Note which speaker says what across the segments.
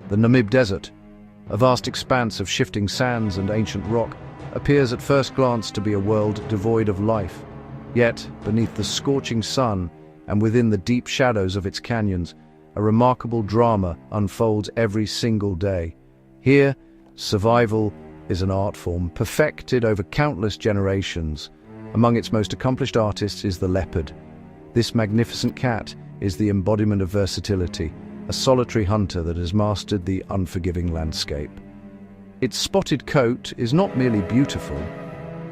Speaker 1: The Namib Desert, a vast expanse of shifting sands and ancient rock, appears at first glance to be a world devoid of life. Yet, beneath the scorching sun and within the deep shadows of its canyons, a remarkable drama unfolds every single day. Here, survival is an art form perfected over countless generations. Among its most accomplished artists is the leopard. This magnificent cat is the embodiment of versatility, a solitary hunter that has mastered the unforgiving landscape. Its spotted coat is not merely beautiful,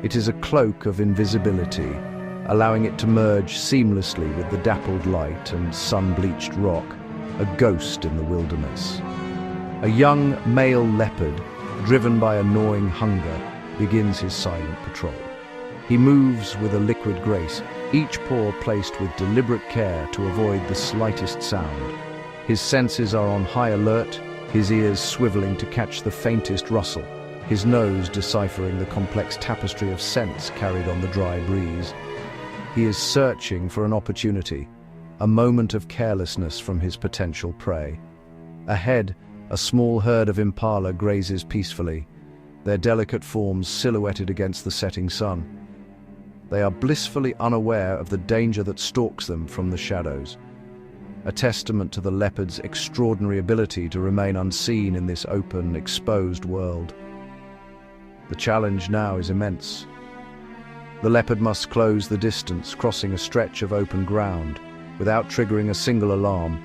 Speaker 1: it is a cloak of invisibility, allowing it to merge seamlessly with the dappled light and sun-bleached rock, a ghost in the wilderness. A young male leopard, driven by a gnawing hunger, begins his silent patrol. He moves with a liquid grace, each paw placed with deliberate care to avoid the slightest sound. His senses are on high alert, his ears swiveling to catch the faintest rustle, his nose deciphering the complex tapestry of scents carried on the dry breeze. He is searching for an opportunity, a moment of carelessness from his potential prey. Ahead, a small herd of impala grazes peacefully, their delicate forms silhouetted against the setting sun. They are blissfully unaware of the danger that stalks them from the shadows, a testament to the leopard's extraordinary ability to remain unseen in this open, exposed world. The challenge now is immense. The leopard must close the distance, crossing a stretch of open ground, without triggering a single alarm.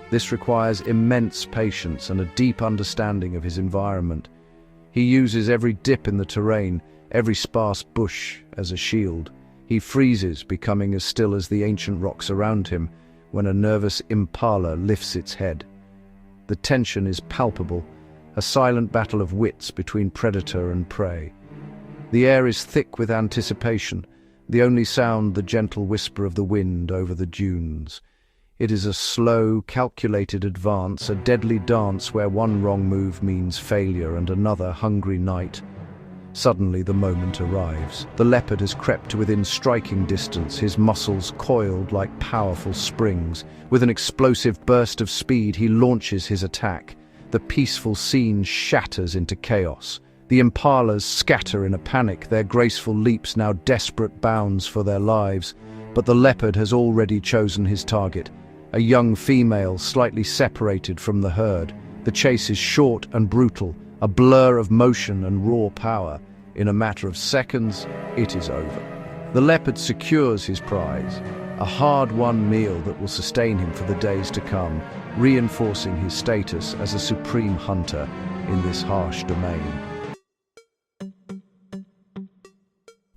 Speaker 1: This requires immense patience and a deep understanding of his environment. He uses every dip in the terrain, every sparse bush as a shield. He freezes, becoming as still as the ancient rocks around him, when a nervous impala lifts its head. The tension is palpable, a silent battle of wits between predator and prey. The air is thick with anticipation, the only sound the gentle whisper of the wind over the dunes. It is a slow, calculated advance, a deadly dance where one wrong move means failure and another hungry night. Suddenly the moment arrives. The leopard has crept to within striking distance, his muscles coiled like powerful springs. With an explosive burst of speed, he launches his attack. The peaceful scene shatters into chaos. The impalas scatter in a panic, their graceful leaps now desperate bounds for their lives. But the leopard has already chosen his target, a young female slightly separated from the herd. The chase is short and brutal, a blur of motion and raw power. In a matter of seconds, it is over. The leopard secures his prize, a hard-won meal that will sustain him for the days to come, reinforcing his status as a supreme hunter in this harsh domain.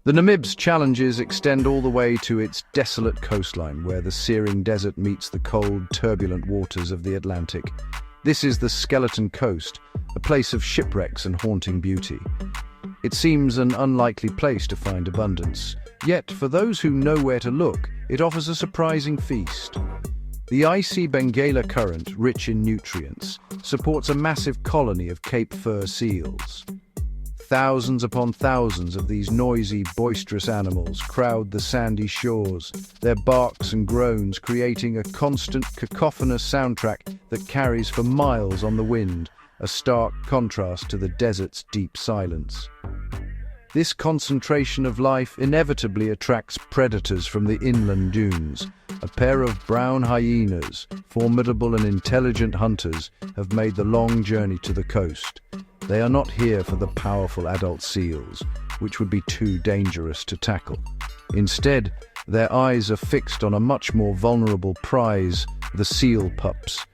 Speaker 1: The Namib's challenges extend all the way to its desolate coastline, where the searing desert meets the cold, turbulent waters of the Atlantic. This is the Skeleton Coast, a place of shipwrecks and haunting beauty. It seems an unlikely place to find abundance, yet for those who know where to look, it offers a surprising feast. The icy Benguela current, rich in nutrients, supports a massive colony of Cape fur seals. Thousands upon thousands of these noisy, boisterous animals crowd the sandy shores, their barks and groans creating a constant, cacophonous soundtrack that carries for miles on the wind, a stark contrast to the desert's deep silence. This concentration of life inevitably attracts predators from the inland dunes. A pair of brown hyenas, formidable and intelligent hunters, have made the long journey to the coast. They are not here for the powerful adult seals, which would be too dangerous to tackle. Instead, their eyes are fixed on a much more vulnerable prize, the seal pups.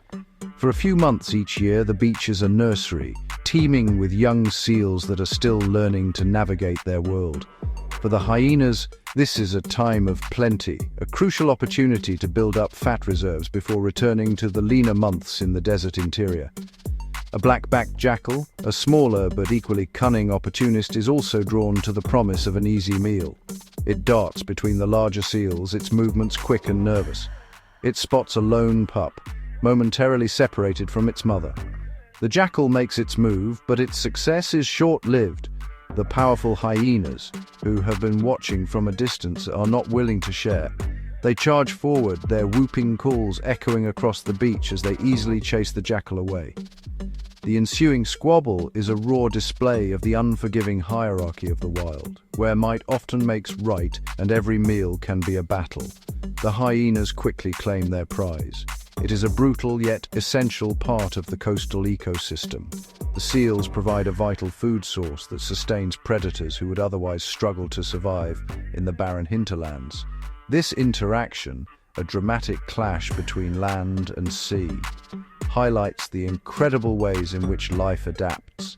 Speaker 1: For a few months each year, the beach is a nursery, teeming with young seals that are still learning to navigate their world. For the hyenas, this is a time of plenty, a crucial opportunity to build up fat reserves before returning to the leaner months in the desert interior. A black-backed jackal, a smaller but equally cunning opportunist, is also drawn to the promise of an easy meal. It darts between the larger seals, its movements quick and nervous. It spots a lone pup, momentarily separated from its mother. The jackal makes its move, but its success is short-lived. The powerful hyenas, who have been watching from a distance, are not willing to share. They charge forward, their whooping calls echoing across the beach as they easily chase the jackal away. The ensuing squabble is a raw display of the unforgiving hierarchy of the wild, where might often makes right and every meal can be a battle. The hyenas quickly claim their prize. It is a brutal yet essential part of the coastal ecosystem. The seals provide a vital food source that sustains predators who would otherwise struggle to survive in the barren hinterlands. This interaction, a dramatic clash between land and sea, highlights the incredible ways in which life adapts.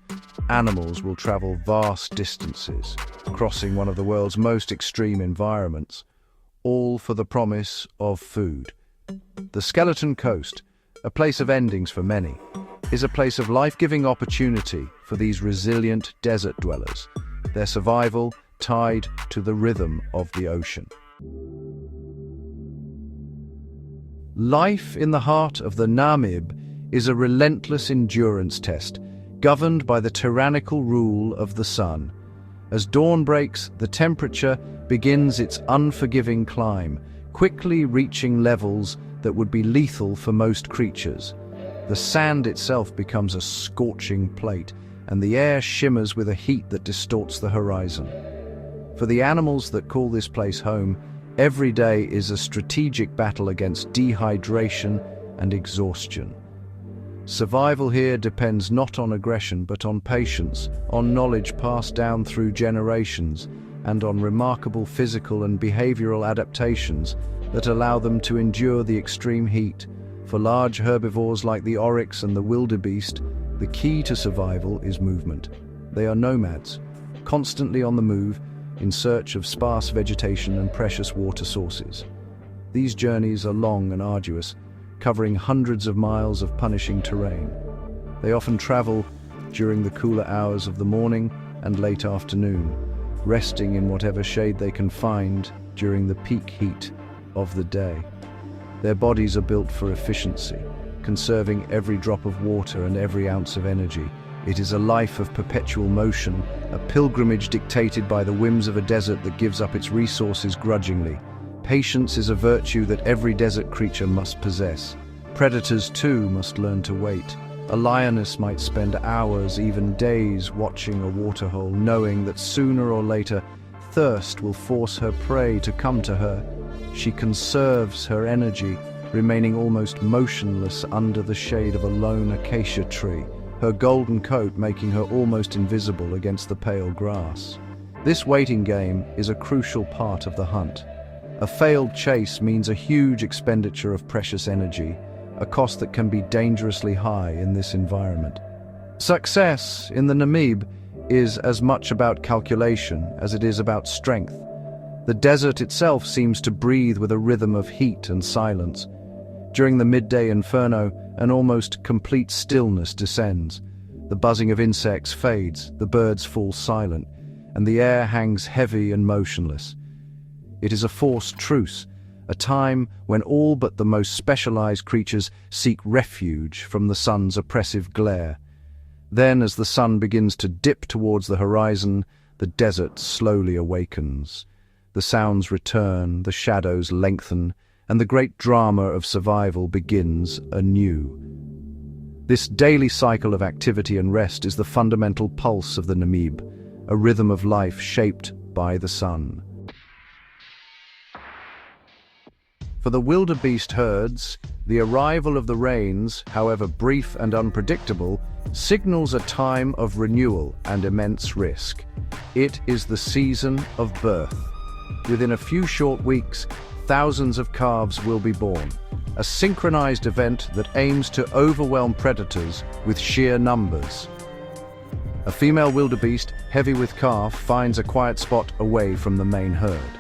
Speaker 1: Animals will travel vast distances, crossing one of the world's most extreme environments, all for the promise of food. The Skeleton Coast, a place of endings for many, is a place of life-giving opportunity for these resilient desert dwellers, their survival tied to the rhythm of the ocean. Life in the heart of the Namib is a relentless endurance test, governed by the tyrannical rule of the sun. As dawn breaks, the temperature begins its unforgiving climb, quickly reaching levels that would be lethal for most creatures. The sand itself becomes a scorching plate, and the air shimmers with a heat that distorts the horizon. For the animals that call this place home, every day is a strategic battle against dehydration and exhaustion. Survival here depends not on aggression but on patience, on knowledge passed down through generations, and on remarkable physical and behavioral adaptations that allow them to endure the extreme heat. For large herbivores like the oryx and the wilderbeest, the key to survival is movement. They are nomads, constantly on the move, in search of sparse vegetation and precious water sources. These journeys are long and arduous, covering hundreds of miles of punishing terrain. They often travel during the cooler hours of the morning and late afternoon, resting in whatever shade they can find during the peak heat of the day. Their bodies are built for efficiency, conserving every drop of water and every ounce of energy. It is a life of perpetual motion, a pilgrimage dictated by the whims of a desert that gives up its resources grudgingly. Patience is a virtue that every desert creature must possess. Predators, too, must learn to wait. A lioness might spend hours, even days, watching a waterhole, knowing that sooner or later thirst will force her prey to come to her. She conserves her energy, remaining almost motionless under the shade of a lone acacia tree, her golden coat making her almost invisible against the pale grass. This waiting game is a crucial part of the hunt. A failed chase means a huge expenditure of precious energy, a cost that can be dangerously high in this environment. Success in the Namib is as much about calculation as it is about strength. The desert itself seems to breathe with a rhythm of heat and silence. During the midday inferno, an almost complete stillness descends. The buzzing of insects fades, the birds fall silent, and the air hangs heavy and motionless. It is a forced truce, a time when all but the most specialized creatures seek refuge from the sun's oppressive glare. Then, as the sun begins to dip towards the horizon, the desert slowly awakens. The sounds return, the shadows lengthen, and the great drama of survival begins anew. This daily cycle of activity and rest is the fundamental pulse of the Namib, a rhythm of life shaped by the sun. For the wildebeest herds, the arrival of the rains, however brief and unpredictable, signals a time of renewal and immense risk. It is the season of birth. Within a few short weeks, thousands of calves will be born, a synchronized event that aims to overwhelm predators with sheer numbers. A female wildebeest, heavy with calf, finds a quiet spot away from the main herd.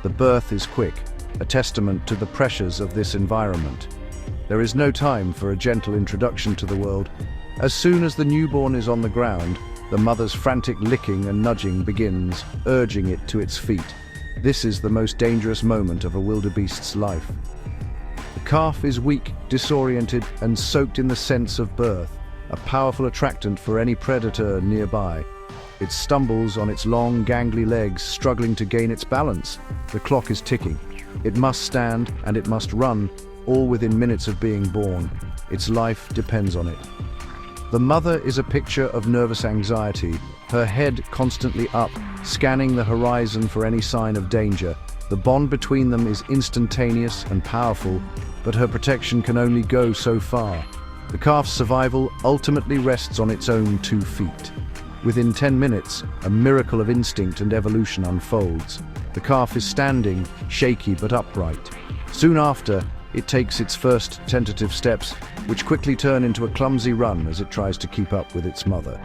Speaker 1: The birth is quick, a testament to the pressures of this environment. There is no time for a gentle introduction to the world. As soon as the newborn is on the ground, the mother's frantic licking and nudging begins, urging it to its feet. This is the most dangerous moment of a wildebeest's life. The calf is weak, disoriented, and soaked in the sense of birth, a powerful attractant for any predator nearby. It stumbles on its long, gangly legs, struggling to gain its balance. The clock is ticking. It must stand and it must run, all within minutes of being born. Its life depends on it. The mother is a picture of nervous anxiety, her head constantly up, scanning the horizon for any sign of danger. The bond between them is instantaneous and powerful, but her protection can only go so far. The calf's survival ultimately rests on its own 2 feet. Within 10 minutes, a miracle of instinct and evolution unfolds. The calf is standing, shaky but upright. Soon after, it takes its first tentative steps, which quickly turn into a clumsy run as it tries to keep up with its mother.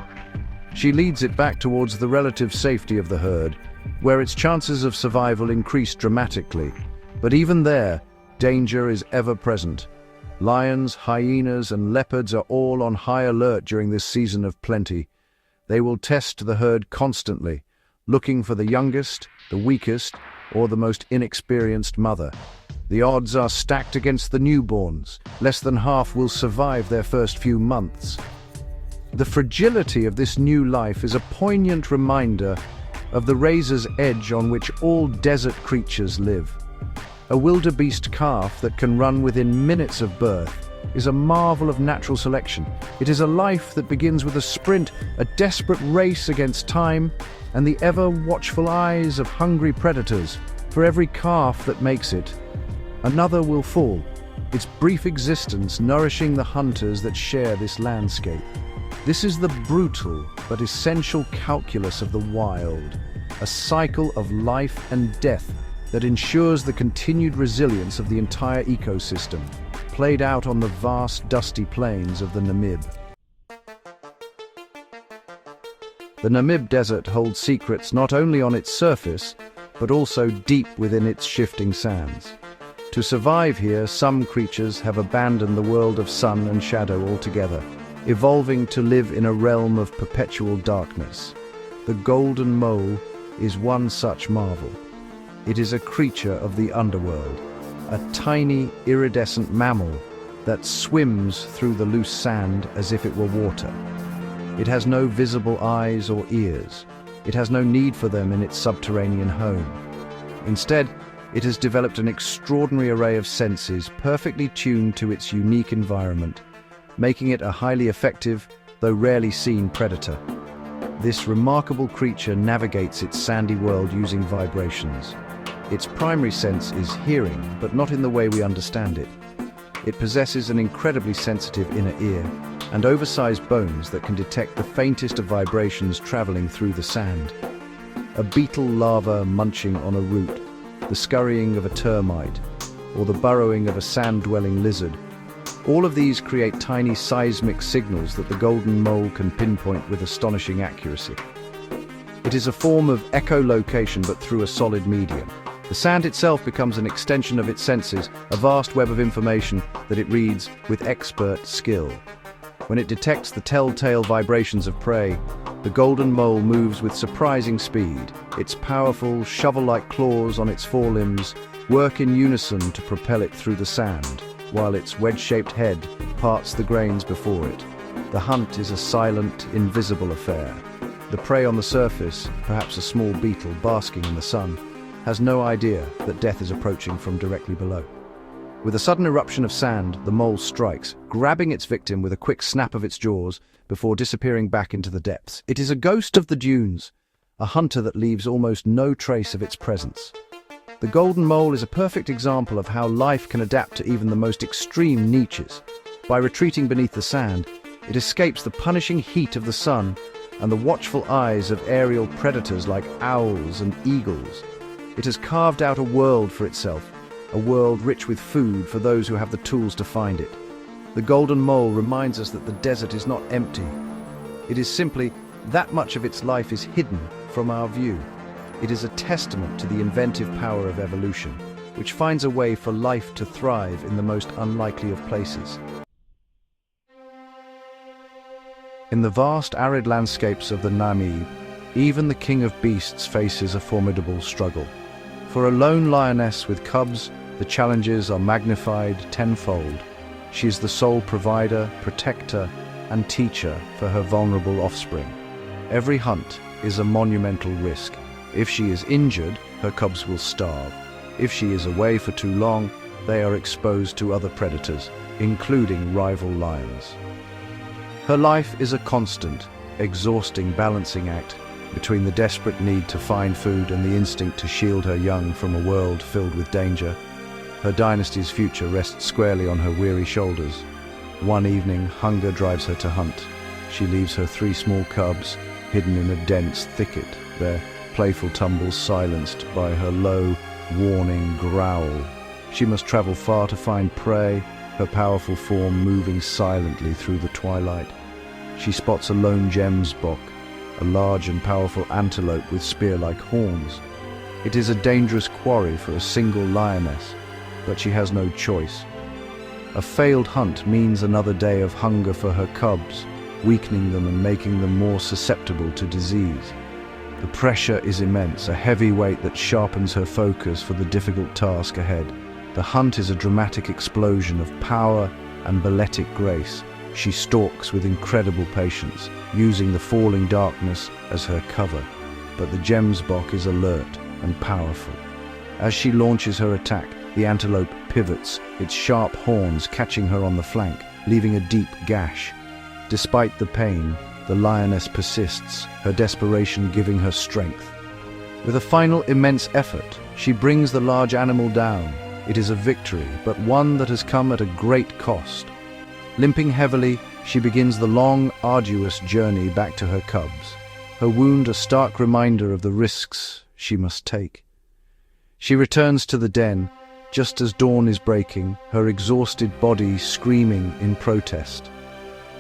Speaker 1: She leads it back towards the relative safety of the herd, where its chances of survival increase dramatically. But even there, danger is ever present. Lions, hyenas, and leopards are all on high alert during this season of plenty. They will test the herd constantly, looking for the youngest, the weakest, or the most inexperienced mother. The odds are stacked against the newborns. Less than half will survive their first few months. The fragility of this new life is a poignant reminder of the razor's edge on which all desert creatures live. A wilderbeest calf that can run within minutes of birth is a marvel of natural selection. It is a life that begins with a sprint, a desperate race against time, and the ever-watchful eyes of hungry predators. For every calf that makes it, another will fall, its brief existence nourishing the hunters that share this landscape. This is the brutal but essential calculus of the wild, a cycle of life and death that ensures the continued resilience of the entire ecosystem, played out on the vast dusty plains of the Namib. The Namib Desert holds secrets not only on its surface, but also deep within its shifting sands. To survive here, some creatures have abandoned the world of sun and shadow altogether, evolving to live in a realm of perpetual darkness. The golden mole is one such marvel. It is a creature of the underworld, a tiny, iridescent mammal that swims through the loose sand as if it were water. It has no visible eyes or ears. It has no need for them in its subterranean home. Instead, it has developed an extraordinary array of senses perfectly tuned to its unique environment, making it a highly effective, though rarely seen predator. This remarkable creature navigates its sandy world using vibrations. Its primary sense is hearing, but not in the way we understand it. It possesses an incredibly sensitive inner ear and oversized bones that can detect the faintest of vibrations traveling through the sand. A beetle larva munching on a root, the scurrying of a termite, or the burrowing of a sand-dwelling lizard. All of these create tiny seismic signals that the golden mole can pinpoint with astonishing accuracy. It is a form of echolocation, but through a solid medium. The sand itself becomes an extension of its senses, a vast web of information that it reads with expert skill. When it detects the telltale vibrations of prey, the golden mole moves with surprising speed. Its powerful, shovel-like claws on its forelimbs work in unison to propel it through the sand, while its wedge-shaped head parts the grains before it. The hunt is a silent, invisible affair. The prey on the surface, perhaps a small beetle basking in the sun, has no idea that death is approaching from directly below. With a sudden eruption of sand, the mole strikes, grabbing its victim with a quick snap of its jaws before disappearing back into the depths. It is a ghost of the dunes, a hunter that leaves almost no trace of its presence. The golden mole is a perfect example of how life can adapt to even the most extreme niches. By retreating beneath the sand, it escapes the punishing heat of the sun and the watchful eyes of aerial predators like owls and eagles. It has carved out a world for itself, a world rich with food for those who have the tools to find it. The golden mole reminds us that the desert is not empty. It is simply that much of its life is hidden from our view. It is a testament to the inventive power of evolution, which finds a way for life to thrive in the most unlikely of places. In the vast arid landscapes of the Namib, even the king of beasts faces a formidable struggle. For a lone lioness with cubs, the challenges are magnified tenfold. She is the sole provider, protector, and teacher for her vulnerable offspring. Every hunt is a monumental risk. If she is injured, her cubs will starve. If she is away for too long, they are exposed to other predators, including rival lions. Her life is a constant, exhausting balancing act between the desperate need to find food and the instinct to shield her young from a world filled with danger. Her dynasty's future rests squarely on her weary shoulders. One evening, hunger drives her to hunt. She leaves her 3 small cubs hidden in a dense thicket, their playful tumbles silenced by her low, warning growl. She must travel far to find prey, her powerful form moving silently through the twilight. She spots a lone gemsbok, a large and powerful antelope with spear-like horns. It is a dangerous quarry for a single lioness, but she has no choice. A failed hunt means another day of hunger for her cubs, weakening them and making them more susceptible to disease. The pressure is immense, a heavy weight that sharpens her focus for the difficult task ahead. The hunt is a dramatic explosion of power and balletic grace. She stalks with incredible patience, using the falling darkness as her cover. But the gemsbok is alert and powerful. As she launches her attack, the antelope pivots, its sharp horns catching her on the flank, leaving a deep gash. Despite the pain, the lioness persists, her desperation giving her strength. With a final immense effort, she brings the large animal down. It is a victory, but one that has come at a great cost. Limping heavily, she begins the long, arduous journey back to her cubs, her wound a stark reminder of the risks she must take. She returns to the den, just as dawn is breaking, her exhausted body screaming in protest.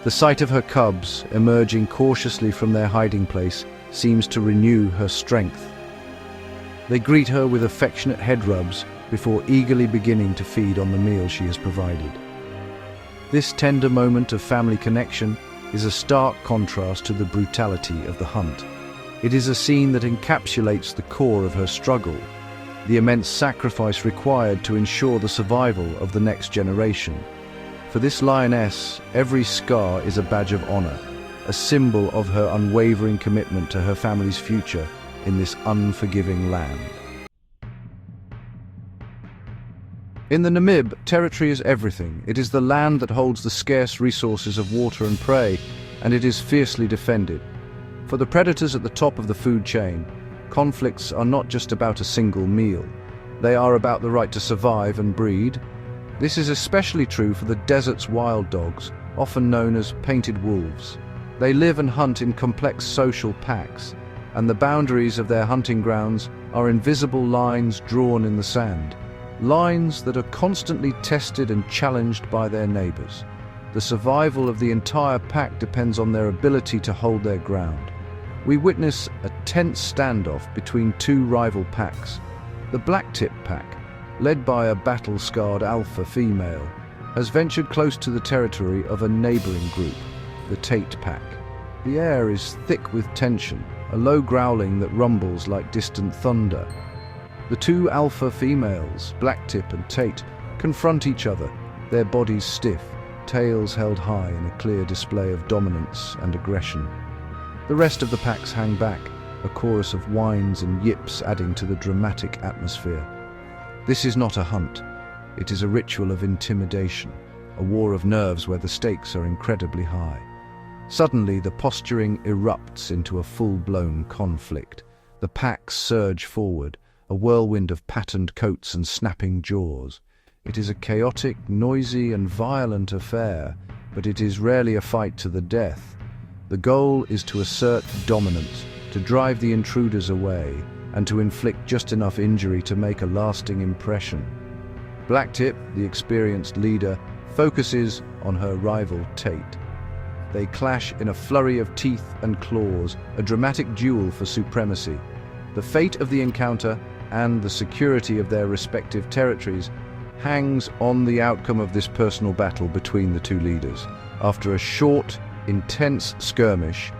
Speaker 1: The sight of her cubs, emerging cautiously from their hiding place, seems to renew her strength. They greet her with affectionate head rubs before eagerly beginning to feed on the meal she has provided. This tender moment of family connection is a stark contrast to the brutality of the hunt. It is a scene that encapsulates the core of her struggle, the immense sacrifice required to ensure the survival of the next generation. For this lioness, every scar is a badge of honor, a symbol of her unwavering commitment to her family's future in this unforgiving land. In the Namib, territory is everything. It is the land that holds the scarce resources of water and prey, and it is fiercely defended. For the predators at the top of the food chain, conflicts are not just about a single meal. They are about the right to survive and breed. This is especially true for the desert's wild dogs, often known as painted wolves. They live and hunt in complex social packs, and the boundaries of their hunting grounds are invisible lines drawn in the sand. Lines that are constantly tested and challenged by their neighbors. The survival of the entire pack depends on their ability to hold their ground. We witness a tense standoff between 2 rival packs. The blacktip pack, led by a battle-scarred alpha female, has ventured close to the territory of a neighboring group, the Tate pack. The air is thick with tension, a low growling that rumbles like distant thunder. The 2 alpha females, Blacktip and Tate, confront each other, their bodies stiff, tails held high in a clear display of dominance and aggression. The rest of the packs hang back, a chorus of whines and yips adding to the dramatic atmosphere. This is not a hunt. It is a ritual of intimidation, a war of nerves where the stakes are incredibly high. Suddenly, the posturing erupts into a full-blown conflict. The packs surge forward, a whirlwind of patterned coats and snapping jaws. It is a chaotic, noisy, and violent affair, but it is rarely a fight to the death. The goal is to assert dominance, to drive the intruders away, and to inflict just enough injury to make a lasting impression. Blacktip, the experienced leader, focuses on her rival Tate. They clash in a flurry of teeth and claws, a dramatic duel for supremacy. The fate of the encounter and the security of their respective territories hangs on the outcome of this personal battle between the 2 leaders. After a short, intense skirmish,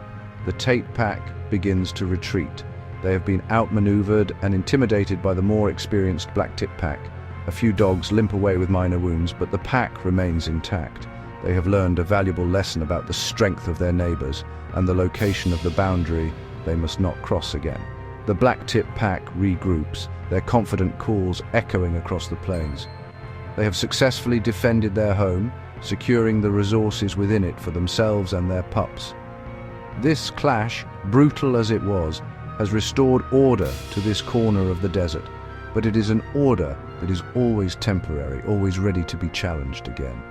Speaker 1: the Tate pack begins to retreat. They have been outmaneuvered and intimidated by the more experienced Blacktip pack. A few dogs limp away with minor wounds, but the pack remains intact. They have learned a valuable lesson about the strength of their neighbors and the location of the boundary they must not cross again. The Blacktip pack regroups, their confident calls echoing across the plains. They have successfully defended their home, securing the resources within it for themselves and their pups. This clash, brutal as it was, has restored order to this corner of the desert, but it is an order that is always temporary, always ready to be challenged again.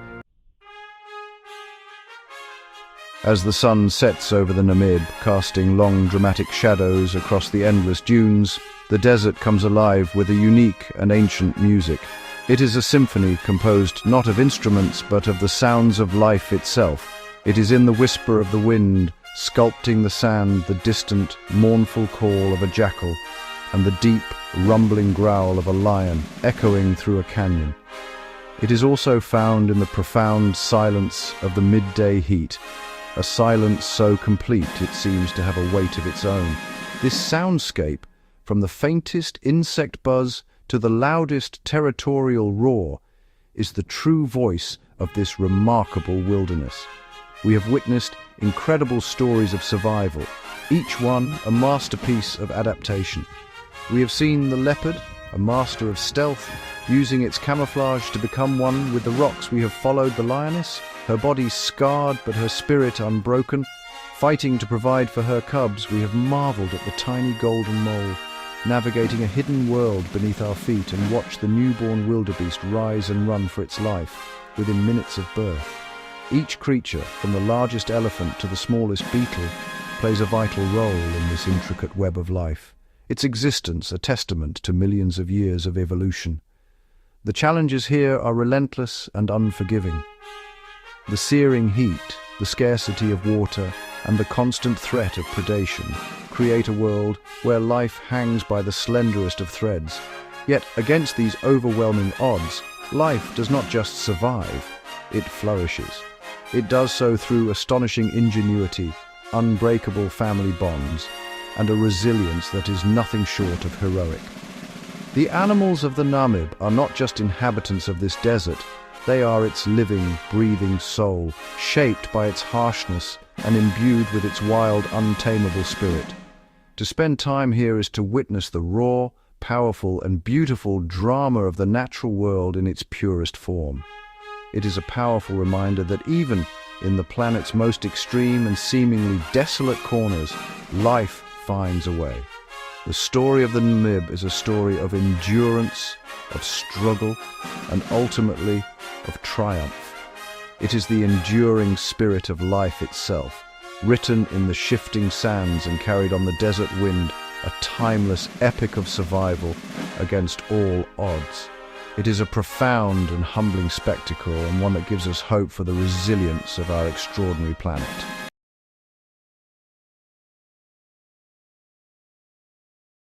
Speaker 1: As the sun sets over the Namib, casting long dramatic shadows across the endless dunes, the desert comes alive with a unique and ancient music. It is a symphony composed not of instruments but of the sounds of life itself. It is in the whisper of the wind, sculpting the sand, the distant, mournful call of a jackal, and the deep, rumbling growl of a lion echoing through a canyon. It is also found in the profound silence of the midday heat, a silence so complete it seems to have a weight of its own. This soundscape, from the faintest insect buzz to the loudest territorial roar, is the true voice of this remarkable wilderness. We have witnessed incredible stories of survival, each one a masterpiece of adaptation. We have seen the leopard, a master of stealth, using its camouflage to become one with the rocks. We have followed the lioness, her body scarred but her spirit unbroken. Fighting to provide for her cubs, we have marveled at the tiny golden mole, navigating a hidden world beneath our feet, and watched the newborn wildebeest rise and run for its life within minutes of birth. Each creature, from the largest elephant to the smallest beetle, plays a vital role in this intricate web of life, its existence a testament to millions of years of evolution. The challenges here are relentless and unforgiving. The searing heat, the scarcity of water, and the constant threat of predation create a world where life hangs by the slenderest of threads. Yet, against these overwhelming odds, life does not just survive, it flourishes. It does so through astonishing ingenuity, unbreakable family bonds, and a resilience that is nothing short of heroic. The animals of the Namib are not just inhabitants of this desert, they are its living, breathing soul, shaped by its harshness and imbued with its wild, untamable spirit. To spend time here is to witness the raw, powerful and beautiful drama of the natural world in its purest form. It is a powerful reminder that even in the planet's most extreme and seemingly desolate corners, life finds a way. The story of the Namib is a story of endurance, of struggle, and ultimately of triumph. It is the enduring spirit of life itself, written in the shifting sands and carried on the desert wind, a timeless epic of survival against all odds. It is a profound and humbling spectacle, and one that gives us hope for the resilience of our extraordinary planet.